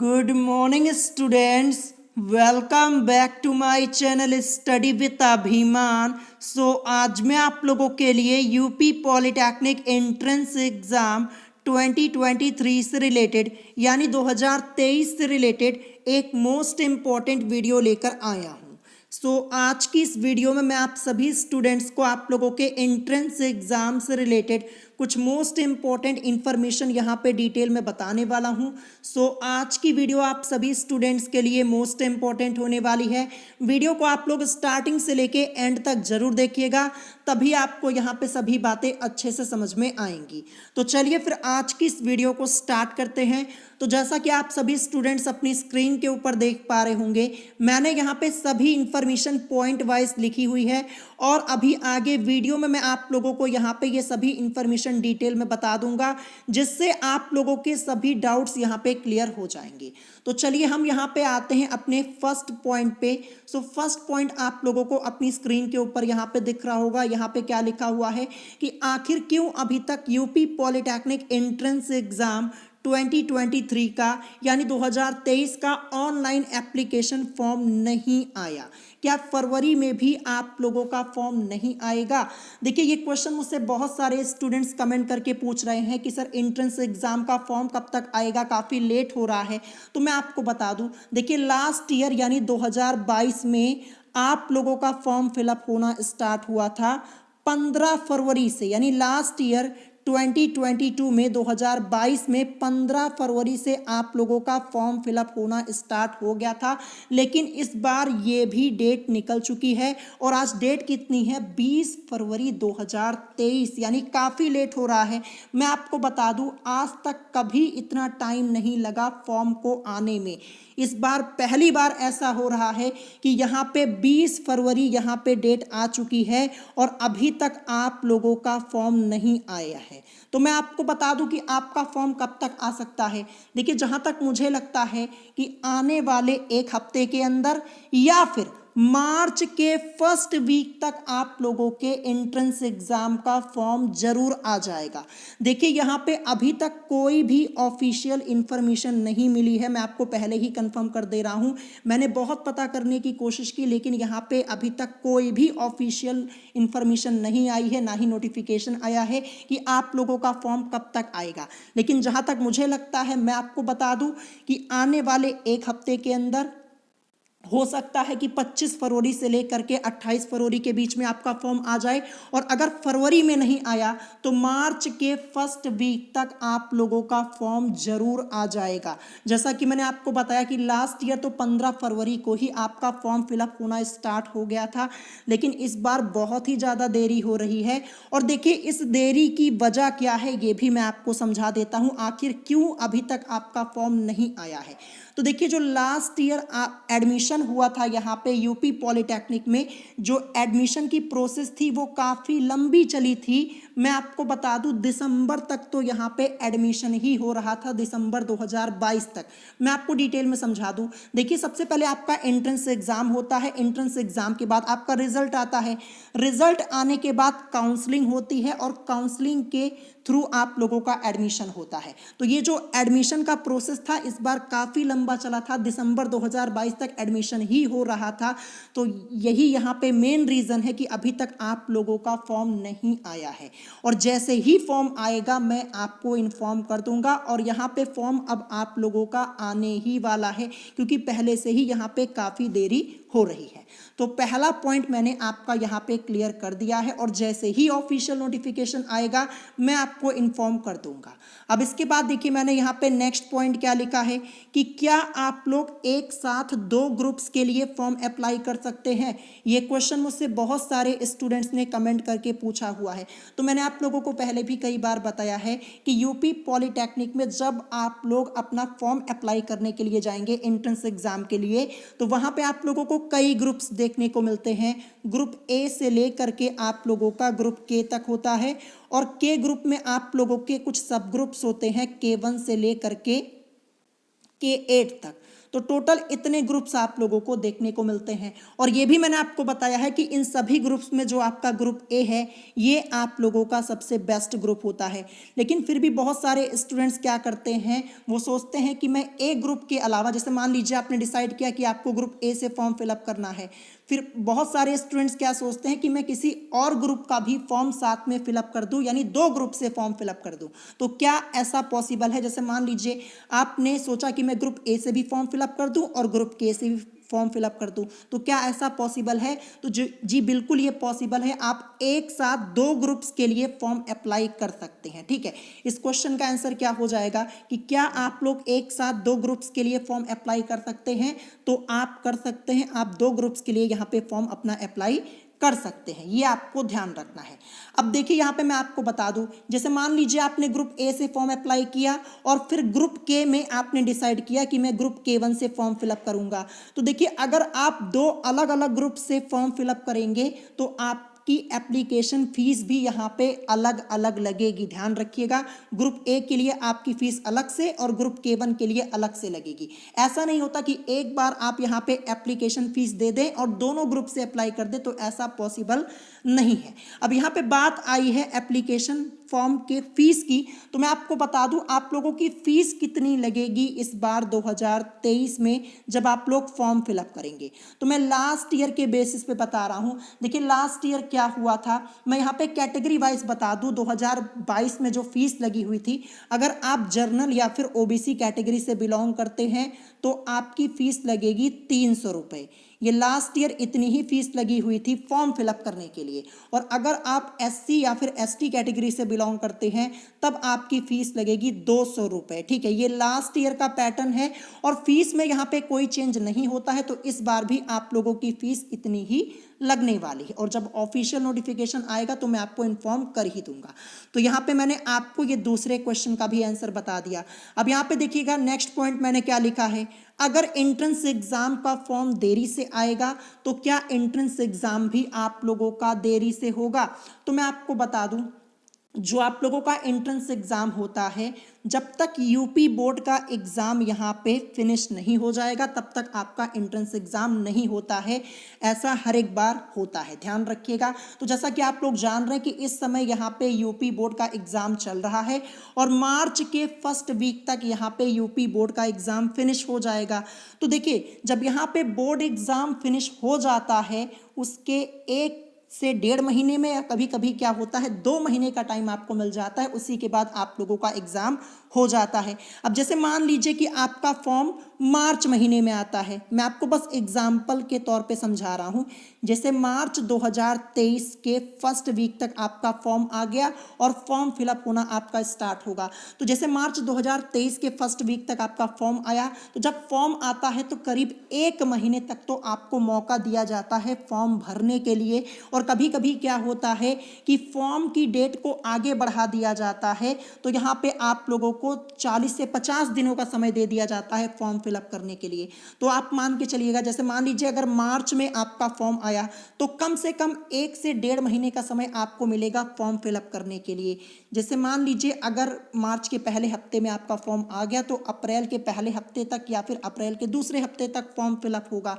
Good morning students, welcome back to my channel study with Abhiman. आज मैं आप लोगों के लिए यूपी पॉलिटेक्निक एंट्रेंस एग्ज़ाम 2023 से रिलेटेड यानी 2023 से रिलेटेड एक मोस्ट इम्पॉर्टेंट वीडियो लेकर आया हूँ। आज की इस वीडियो में मैं आप सभी स्टूडेंट्स को आप लोगों के एंट्रेंस एग्ज़ाम से रिलेटेड कुछ मोस्ट इम्पॉर्टेंट इन्फॉर्मेशन यहाँ पे डिटेल में बताने वाला हूँ। आज की वीडियो आप सभी स्टूडेंट्स के लिए मोस्ट इम्पॉर्टेंट होने वाली है। वीडियो को आप लोग स्टार्टिंग से लेके एंड तक जरूर देखिएगा, तभी आपको यहाँ पे सभी बातें अच्छे से समझ में आएंगी। तो चलिए फिर आज की इस वीडियो को स्टार्ट करते हैं। तो जैसा कि आप सभी स्टूडेंट्स अपनी स्क्रीन के ऊपर देख पा रहे होंगे, मैंने यहाँ पे सभी इन्फॉर्मेशन पॉइंट वाइज लिखी हुई है और अभी आगे वीडियो में मैं आप लोगों को यहाँ पे ये सभी इन्फॉर्मेशन डिटेल में बता दूंगा, जिससे आप लोगों के सभी डाउट्स यहाँ पे क्लियर हो जाएंगे। तो चलिए हम यहाँ पे आते हैं अपने फर्स्ट पॉइंट पे। फर्स्ट पॉइंट आप लोगों को अपनी स्क्रीन के ऊपर यहाँ पे दिख रहा होगा। यहाँ पे क्या लिखा हुआ है कि आखिर क्यों अभी तक यूपी पॉलिटेक्निक एंट्रेंस एग्जाम 2023 का यानी 2023 का ऑनलाइन एप्लीकेशन फॉर्म नहीं आया। क्या फरवरी में भी आप लोगों का फॉर्म नहीं आएगा? देखिए, ये क्वेश्चन मुझसे बहुत सारे स्टूडेंट्स कमेंट करके पूछ रहे हैं कि सर एंट्रेंस एग्जाम का फॉर्म कब तक आएगा, काफ़ी लेट हो रहा है। तो मैं आपको बता दूं, देखिए लास्ट ईयर यानी 2022 में आप लोगों का फॉर्म फिलअप होना स्टार्ट हुआ था 15 फरवरी से, यानी लास्ट ईयर 2022 में 2022 में 15 फरवरी से आप लोगों का फॉर्म फिलअप होना स्टार्ट हो गया था। लेकिन इस बार ये भी डेट निकल चुकी है और आज डेट कितनी है, 20 फरवरी 2023, यानी काफ़ी लेट हो रहा है। मैं आपको बता दूं, आज तक कभी इतना टाइम नहीं लगा फॉर्म को आने में। इस बार पहली बार ऐसा हो रहा है कि यहाँ पे 20 फरवरी यहाँ पे डेट आ चुकी है और अभी तक आप लोगों का फॉर्म नहीं आया है। तो मैं आपको बता दूं कि आपका फॉर्म कब तक आ सकता है। देखिए, जहाँ तक मुझे लगता है कि आने वाले एक हफ्ते के अंदर या फिर मार्च के फर्स्ट वीक तक आप लोगों के एंट्रेंस एग्जाम का फॉर्म जरूर आ जाएगा। देखिए, यहाँ पे अभी तक कोई भी ऑफिशियल इंफॉर्मेशन नहीं मिली है। मैं आपको पहले ही कंफर्म कर दे रहा हूँ, मैंने बहुत पता करने की कोशिश की, लेकिन यहाँ पे अभी तक कोई भी ऑफिशियल इंफॉर्मेशन नहीं आई है, ना ही नोटिफिकेशन आया है कि आप लोगों का फॉर्म कब तक आएगा। लेकिन जहाँ तक मुझे लगता है, मैं आपको बता दूँ कि आने वाले एक हफ्ते के अंदर हो सकता है कि 25 फरवरी से लेकर के 28 फरवरी के बीच में आपका फॉर्म आ जाए, और अगर फरवरी में नहीं आया तो मार्च के फर्स्ट वीक तक आप लोगों का फॉर्म जरूर आ जाएगा। जैसा कि मैंने आपको बताया कि लास्ट ईयर तो 15 फरवरी को ही आपका फॉर्म फिलअप होना स्टार्ट हो गया था, लेकिन इस बार बहुत ही ज़्यादा देरी हो रही है। और देखिए, इस देरी की वजह क्या है ये भी मैं आपको समझा देता हूँ, आखिर क्यों अभी तक आपका फॉर्म नहीं आया है। तो देखिए, जो लास्ट ईयर एडमिशन हुआ था यहाँ पे यूपी पॉलिटेक्निक में, जो एडमिशन की प्रोसेस थी वो काफ़ी लंबी चली थी। मैं आपको बता दूं, दिसंबर तक तो यहाँ पे एडमिशन ही हो रहा था, दिसंबर 2022 तक। मैं आपको डिटेल में समझा दूं। देखिए, सबसे पहले आपका एंट्रेंस एग्जाम होता है, एंट्रेंस एग्जाम के बाद आपका रिजल्ट आता है, रिजल्ट आने के बाद काउंसलिंग होती है और काउंसलिंग के थ्रू आप लोगों का एडमिशन होता है। तो ये जो एडमिशन का प्रोसेस था इस बार काफ़ी लंबा चला था, दिसंबर 2022 तक एडमिशन ही हो रहा था। तो यही यहाँ पे मेन रीज़न है कि अभी तक आप लोगों का फॉर्म नहीं आया है, और जैसे ही फॉर्म आएगा मैं आपको इन्फॉर्म कर दूंगा। और यहाँ पे फॉर्म अब आप लोगों का आने ही वाला है, क्योंकि पहले से ही यहाँ पे काफ़ी देरी हो रही है। तो पहला पॉइंट मैंने आपका यहाँ पे क्लियर कर दिया है, और जैसे ही ऑफिशियल नोटिफिकेशन आएगा मैं आपको इन्फॉर्म कर दूंगा। अब इसके बाद देखिए, मैंने यहाँ पे नेक्स्ट पॉइंट क्या लिखा है कि क्या आप लोग एक साथ 2 ग्रुप्स के लिए फॉर्म अप्लाई कर सकते हैं। ये क्वेश्चन मुझसे बहुत सारे स्टूडेंट्स ने कमेंट करके पूछा हुआ है। तो मैंने आप लोगों को पहले भी कई बार बताया है कि यूपी पॉलिटेक्निक में जब आप लोग अपना फॉर्म अप्लाई करने के लिए जाएंगे एंट्रेंस एग्जाम के लिए, तो वहाँ पे आप लोगों को कई ग्रुप्स देखने को मिलते हैं। ग्रुप ए से लेकर के आप लोगों का ग्रुप के तक होता है, और के ग्रुप में आप लोगों के कुछ सब ग्रुप्स होते हैं, K1 से लेकर के K8 तक। तो टोटल इतने ग्रुप्स आप लोगों को देखने को मिलते हैं। और ये भी मैंने आपको बताया है कि इन सभी ग्रुप्स में जो आपका ग्रुप ए है ये आप लोगों का सबसे बेस्ट ग्रुप होता है। लेकिन फिर भी बहुत सारे स्टूडेंट्स क्या करते हैं, वो सोचते हैं कि मैं ए ग्रुप के अलावा, जैसे मान लीजिए आपने डिसाइड किया कि आपको ग्रुप ए से फॉर्म फिलअप करना है, फिर बहुत सारे स्टूडेंट्स क्या सोचते हैं कि मैं किसी और ग्रुप का भी फॉर्म साथ में फिलअप कर दूं, यानी 2 ग्रुप से फॉर्म फिलअप कर दूं। तो क्या ऐसा पॉसिबल है? जैसे मान लीजिए आपने सोचा कि मैं ग्रुप ए से भी फॉर्म फिलअप कर दूं और ग्रुप के से भी फॉर्म फिलअप कर दूं, तो क्या ऐसा पॉसिबल है? तो जी बिल्कुल ये पॉसिबल है। आप एक साथ 2 ग्रुप्स के लिए फॉर्म अप्लाई कर सकते हैं। ठीक है, इस क्वेश्चन का आंसर क्या हो जाएगा कि क्या आप लोग एक साथ 2 ग्रुप्स के लिए फॉर्म अप्लाई कर सकते हैं? तो आप कर सकते हैं, आप 2 ग्रुप्स के लिए यहाँ पे फॉर्म अपना अप्लाई कर सकते हैं, ये आपको ध्यान रखना है। अब देखिए यहाँ पे मैं आपको बता दूं, जैसे मान लीजिए आपने ग्रुप ए से फॉर्म अप्लाई किया और फिर ग्रुप के में आपने डिसाइड किया कि मैं ग्रुप के1 से फॉर्म फिलअप करूंगा। तो देखिए अगर आप 2 अलग अलग ग्रुप से फॉर्म फिलअप करेंगे तो आपकी एप्लीकेशन फीस भी यहाँ पे अलग अलग लगेगी। ध्यान रखिएगा, ग्रुप ए के लिए आपकी फीस अलग से और ग्रुप के1 के लिए अलग से लगेगी। ऐसा नहीं होता कि एक बार आप यहाँ पे एप्लीकेशन फीस दे दें और दोनों ग्रुप से अप्लाई कर दें, तो ऐसा पॉसिबल नहीं है। अब यहाँ पे बात आई है एप्लीकेशन फॉर्म के फीस की, तो मैं आपको बता दूं आप लोगों की फीस कितनी लगेगी इस बार 2023 में जब आप लोग फॉर्म फिलअप करेंगे। तो मैं लास्ट ईयर के बेसिस पे बता रहा हूं। देखिए लास्ट ईयर क्या हुआ था, मैं यहाँ पे कैटेगरी वाइज बता दूं। 2022 में जो फीस लगी हुई थी, अगर आप जर्नल या फिर ओबीसी कैटेगरी से बिलोंग करते हैं तो आपकी फीस लगेगी 300 रुपये। ये लास्ट ईयर इतनी ही फीस लगी हुई थी फॉर्म फिलअप करने के लिए। और अगर आप एससी या फिर एसटी कैटेगरी से बिलोंग करते हैं तब आपकी फीस लगेगी 200 रुपये। ठीक है, ये लास्ट ईयर का पैटर्न है और फीस में यहाँ पे कोई चेंज नहीं होता है। तो इस बार भी आप लोगों की फीस इतनी ही लगने वाली है और जब ऑफिशियल नोटिफिकेशन आएगा तो मैं आपको इन्फॉर्म कर ही दूंगा। तो यहाँ पे मैंने आपको ये दूसरे क्वेश्चन का भी आंसर बता दिया। अब यहाँ पे देखिएगा नेक्स्ट पॉइंट मैंने क्या लिखा है, अगर एंट्रेंस एग्जाम का फॉर्म देरी से आएगा तो क्या एंट्रेंस एग्जाम भी आप लोगों का देरी से होगा? तो मैं आपको बता दूं, जो आप लोगों का एंट्रेंस एग्जाम होता है, जब तक यूपी बोर्ड का एग्जाम यहाँ पे फिनिश नहीं हो जाएगा तब तक आपका एंट्रेंस एग्जाम नहीं होता है। ऐसा हर एक बार होता है, ध्यान रखिएगा। तो जैसा कि आप लोग जान रहे हैं कि इस समय यहाँ पे यूपी बोर्ड का एग्जाम चल रहा है और मार्च के फर्स्ट वीक तक यहाँ पे यूपी बोर्ड का एग्जाम फिनिश हो जाएगा। तो देखिए जब यहाँ पे बोर्ड एग्जाम फिनिश हो जाता है उसके 1 से 1.5 महीने में या कभी कभी क्या होता है 2 महीने का टाइम आपको मिल जाता है, उसी के बाद आप लोगों का एग्जाम हो जाता है। अब जैसे मान लीजिए कि आपका फॉर्म मार्च महीने में आता है, मैं आपको बस एग्जाम्पल के तौर पे समझा रहा हूँ। जैसे मार्च 2023 के फर्स्ट वीक तक आपका फॉर्म आ गया और फॉर्म फिलअप होना आपका स्टार्ट होगा। तो जैसे मार्च 2023 के फर्स्ट वीक तक आपका फॉर्म आया, तो जब फॉर्म आता है तो करीब 1 महीने तक तो आपको मौका दिया जाता है फॉर्म भरने के लिए। और कभी कभी क्या होता है कि फॉर्म की डेट को आगे बढ़ा दिया जाता है, तो यहाँ पे आप लोगों को 40 से 50 दिनों का समय दे दिया जाता है फॉर्म फिलअप करने के लिए। तो आप मान के चलिएगा, जैसे मान लीजिए अगर मार्च में आपका फॉर्म आया तो कम से कम 1 से 1.5 महीने का समय आपको मिलेगा फॉर्म फिलअप करने के लिए। जैसे मान लीजिए अगर मार्च के पहले हफ्ते में आपका फॉर्म आ गया तो अप्रैल के पहले हफ्ते तक या फिर अप्रैल के दूसरे हफ्ते तक फॉर्म फिलअप होगा।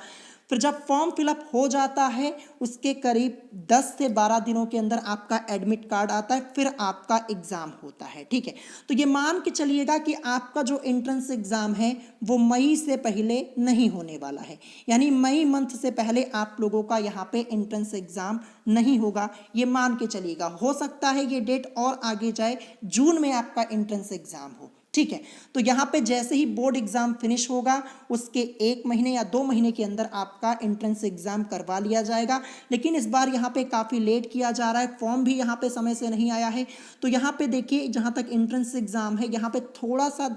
फिर जब फॉर्म फिलअप हो जाता है उसके करीब 10 से 12 दिनों के अंदर आपका एडमिट कार्ड आता है, फिर आपका एग्ज़ाम होता है। ठीक है, तो ये मान के चलिएगा कि आपका जो एंट्रेंस एग्ज़ाम है वो मई से पहले नहीं होने वाला है, यानी मई मंथ से पहले आप लोगों का यहाँ पे एंट्रेंस एग्ज़ाम नहीं होगा। ये मान के चलिएगा, हो सकता है ये डेट और आगे जाए, जून में आपका एंट्रेंस एग्ज़ाम हो। ठीक है, तो यहाँ पे जैसे ही बोर्ड एग्जाम फिनिश होगा उसके 1 महीने या 2 महीने के अंदर आपका एंट्रेंस एग्जाम करवा लिया जाएगा। लेकिन इस बार यहाँ पे काफ़ी लेट किया जा रहा है, फॉर्म भी यहाँ पे समय से नहीं आया है। तो यहाँ पे देखिए जहाँ तक एंट्रेंस एग्जाम है यहाँ पे थोड़ा सा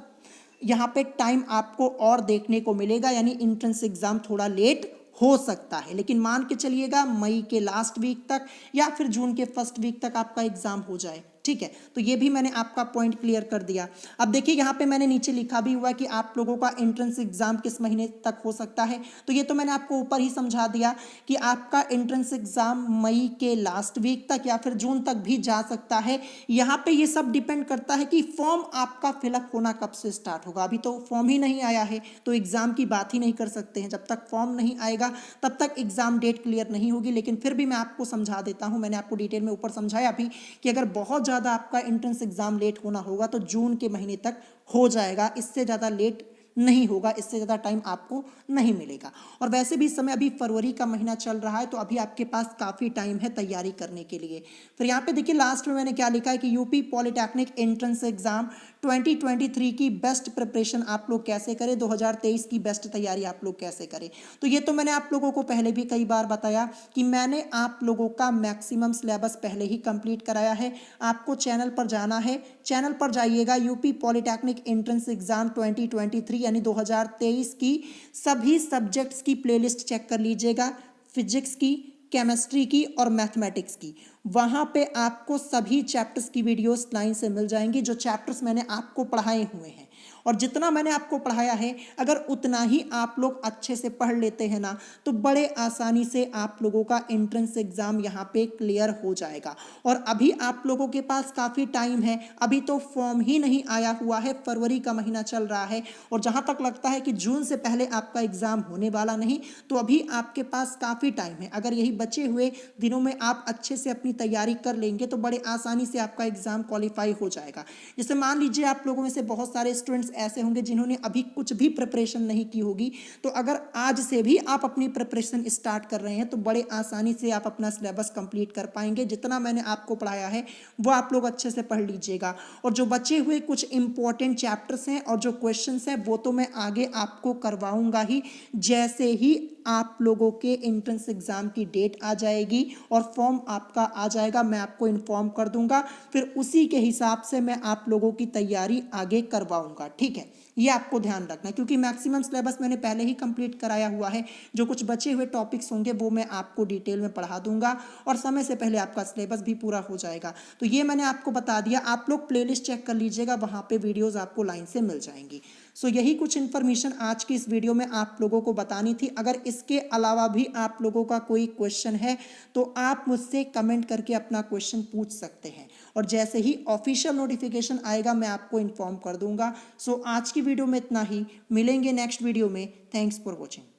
यहाँ पे टाइम आपको और देखने को मिलेगा, यानी एंट्रेंस एग्जाम थोड़ा लेट हो सकता है। लेकिन मान के चलिएगा मई के लास्ट वीक तक या फिर जून के फर्स्ट वीक तक आपका एग्जाम हो जाए। ठीक है, तो ये भी मैंने आपका पॉइंट क्लियर कर दिया। अब देखिए यहाँ पे मैंने नीचे लिखा भी हुआ है कि आप लोगों का एंट्रेंस एग्जाम किस महीने तक हो सकता है, तो ये तो मैंने आपको ऊपर ही समझा दिया कि आपका एंट्रेंस एग्जाम मई के लास्ट वीक तक या फिर जून तक भी जा सकता है। यहाँ पे ये सब डिपेंड करता है कि फॉर्म आपका फिलअप होना कब से स्टार्ट होगा। अभी तो फॉर्म ही नहीं आया है तो एग्जाम की बात ही नहीं कर सकते हैं। जब तक फॉर्म नहीं आएगा तब तक एग्जाम डेट क्लियर नहीं होगी। लेकिन फिर भी मैं आपको समझा देता हूँ, मैंने आपको डिटेल में ऊपर समझाया भी कि अगर बहुत ज़्यादा आपका एंट्रेंस एग्जाम लेट होना होगा तो जून के महीने तक हो जाएगा, इससे ज़्यादा लेट नहीं होगा, इससे ज़्यादा टाइम आपको नहीं मिलेगा। और वैसे भी इस समय अभी फरवरी का महीना चल रहा है तो अभी आपके पास काफ़ी टाइम है तैयारी करने के लिए। फिर यहाँ पे देखिए लास्ट में मैंने क्या लिखा है कि यूपी पॉलिटेक्निक एंट्रेंस एग्जाम 2023 की बेस्ट प्रिपरेशन आप लोग कैसे करें, 2023 की बेस्ट तैयारी आप लोग कैसे करें। तो ये तो मैंने आप लोगों को पहले भी कई बार बताया कि मैंने आप लोगों का मैक्सिमम सिलेबस पहले ही कंप्लीट कराया है। आपको चैनल पर जाना है, चैनल पर जाइएगा, यूपी पॉलिटेक्निक एंट्रेंस एग्जाम 2023 यानी 2023 की सभी सब्जेक्ट्स की प्लेलिस्ट चेक कर लीजिएगा, फिजिक्स की, केमिस्ट्री की और मैथमेटिक्स की। वहाँ पे आपको सभी चैप्टर्स की वीडियोस लाइन से मिल जाएंगी, जो चैप्टर्स मैंने आपको पढ़ाए हुए हैं। और जितना मैंने आपको पढ़ाया है अगर उतना ही आप लोग अच्छे से पढ़ लेते हैं ना तो बड़े आसानी से आप लोगों का एंट्रेंस एग्जाम यहाँ पे क्लियर हो जाएगा। और अभी आप लोगों के पास काफ़ी टाइम है, अभी तो फॉर्म ही नहीं आया हुआ है, फरवरी का महीना चल रहा है और जहाँ तक लगता है कि जून से पहले आपका एग्ज़ाम होने वाला नहीं, तो अभी आपके पास काफ़ी टाइम है। अगर यही बचे हुए दिनों में आप अच्छे से अपनी तैयारी कर लेंगे तो बड़े आसानी से आपका एग्ज़ाम क्वालिफाई हो जाएगा। जैसे मान लीजिए आप लोगों में से बहुत सारे स्टूडेंट्स ऐसे होंगे जिन्होंने अभी कुछ भी प्रिपरेशन नहीं की होगी, तो अगर आज से भी आप अपनी प्रिपरेशन स्टार्ट कर रहे हैं तो बड़े आसानी से आप अपना सिलेबस कंप्लीट कर पाएंगे। जितना मैंने आपको पढ़ाया है वो आप लोग अच्छे से पढ़ लीजिएगा। और जो बचे हुए कुछ इंपॉर्टेंट चैप्टर्स हैं और जो क्वेश्चंस हैं वो तो मैं आगे आपको करवाऊंगा ही, जैसे ही आप लोगों के एंट्रेंस एग्जाम की डेट आ जाएगी और फॉर्म आपका आ जाएगा मैं आपको इन्फॉर्म कर दूंगा, फिर उसी के हिसाब से मैं आप लोगों की तैयारी आगे करवाऊंगा। ठीक है, ये आपको ध्यान रखना क्योंकि मैक्सिमम सिलेबस मैंने पहले ही कंप्लीट कराया हुआ है। जो कुछ बचे हुए टॉपिक्स होंगे वो मैं आपको डिटेल में पढ़ा दूंगा और समय से पहले आपका सिलेबस भी पूरा हो जाएगा। तो ये मैंने आपको बता दिया, आप लोग प्लेलिस्ट चेक कर लीजिएगा, वहाँ पे वीडियोज़ आपको लाइन से मिल जाएंगी। सो यही कुछ इन्फॉर्मेशन आज की इस वीडियो में आप लोगों को बतानी थी। अगर इसके अलावा भी आप लोगों का कोई क्वेश्चन है तो आप मुझसे कमेंट करके अपना क्वेश्चन पूछ सकते हैं और जैसे ही ऑफिशियल नोटिफिकेशन आएगा मैं आपको इन्फॉर्म कर दूंगा। सो आज की वीडियो में इतना ही, मिलेंगे नेक्स्ट वीडियो में। Thanks for watching.